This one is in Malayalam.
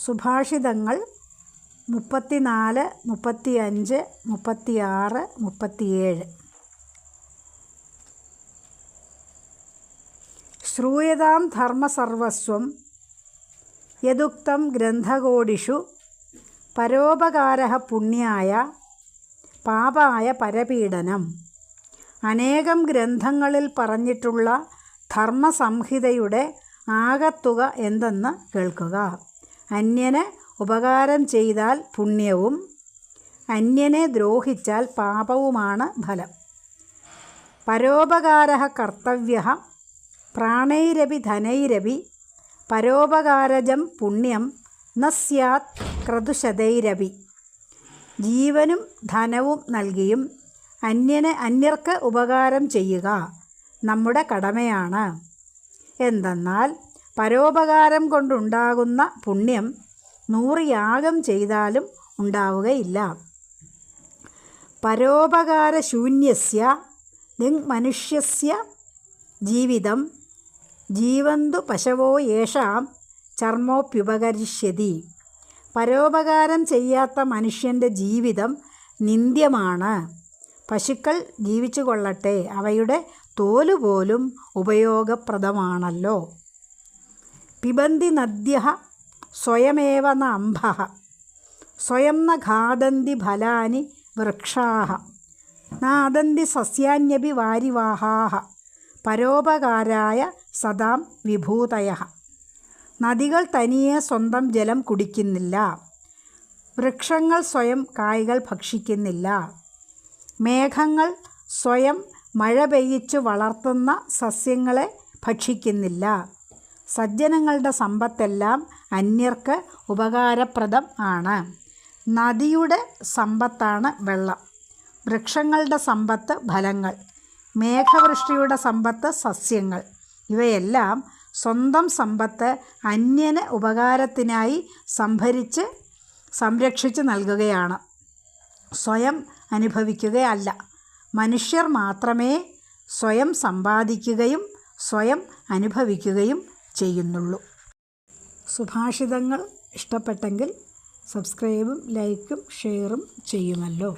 സുഭാഷിതങ്ങൾ 34, 35, 36, 37. ശ്രൂയതാം ധർമ്മസർവസ്വം യദുക്തം ഗ്രന്ഥകോടിഷു പരോപകാരഃ പുണ്യായ പാപായ പരപീഡനം. അനേകം ഗ്രന്ഥങ്ങളിൽ പറഞ്ഞിട്ടുള്ള ധർമ്മസംഹിതയുടെ ആകത്തുക എന്തെന്ന് കേൾക്കുക. അന്യന് ഉപകാരം ചെയ്താൽ പുണ്യവും അന്യനെ ദ്രോഹിച്ചാൽ പാപവുമാണ് ഫലം. പരോപകാരഃ കർത്തവ്യഃ പ്രാണൈരപി ധനൈരപി പരോപകാരജം പുണ്യം ന സ്യാത് ക്രതുശതൈരപി. ജീവനും ധനവും നൽകിയും അന്യർക്ക് ഉപകാരം ചെയ്യുക നമ്മുടെ കടമയാണ്. എന്തെന്നാൽ പരോപകാരം കൊണ്ടുണ്ടാകുന്ന പുണ്യം 100 യാഗം ചെയ്താലും ഉണ്ടാവുകയില്ല. പരോപകാരശൂന്യസ്യ ദിങ്മനുഷ്യസ്യ ജീവിതം ജീവന്തു പശവോ യേഷാം ചർമ്മോപ്യുപകരിഷ്യതി. പരോപകാരം ചെയ്യാത്ത മനുഷ്യൻ്റെ ജീവിതം നിന്ദ്യമാണ്. പശുക്കൾ ജീവിച്ചു കൊള്ളട്ടെ, അവയുടെ തോലുപോലും ഉപയോഗപ്രദമാണല്ലോ. പിബന്തി നദ്യഃ സ്വയമേവ ന അംഭഃ സ്വയം ന ഖാദന്തി ഫലാനി വൃക്ഷാഃ നാദന്തി സസ്യാന്യപി വാരിവാഹാഃ പരോപകാരായ സദാം വിഭൂതയഃ. നദികൾ തനിയെ സ്വന്തം ജലം കുടിക്കുന്നില്ല, വൃക്ഷങ്ങൾ സ്വയം കായ്കൾ ഭക്ഷിക്കുന്നില്ല, മേഘങ്ങൾ സ്വയം മഴ പെയ്യിച്ചു വളർത്തുന്ന സസ്യങ്ങളെ ഭക്ഷിക്കുന്നില്ല. സജ്ജനങ്ങളുടെ സമ്പത്തെല്ലാം അന്യർക്ക് ഉപകാരപ്രദം ആണ്. നദിയുടെ സമ്പത്താണ് വെള്ളം, വൃക്ഷങ്ങളുടെ സമ്പത്ത് ഫലങ്ങൾ, മേഘവൃഷ്ടിയുടെ സമ്പത്ത് സസ്യങ്ങൾ. ഇവയെല്ലാം സ്വന്തം സമ്പത്ത് അന്യന് ഉപകാരത്തിനായി സംരക്ഷിച്ച് നൽകുകയാണ്, സ്വയം അനുഭവിക്കുകയല്ല. മനുഷ്യർ മാത്രമേ സ്വയം സമ്പാദിക്കുകയും സ്വയം അനുഭവിക്കുകയും ചെയ്യുന്നുള്ളൂ. സുഭാഷിതങ്ങൾ ഇഷ്ടപ്പെട്ടെങ്കിൽ സബ്സ്ക്രൈബും ലൈക്കും ഷെയറും ചെയ്യുമല്ലോ.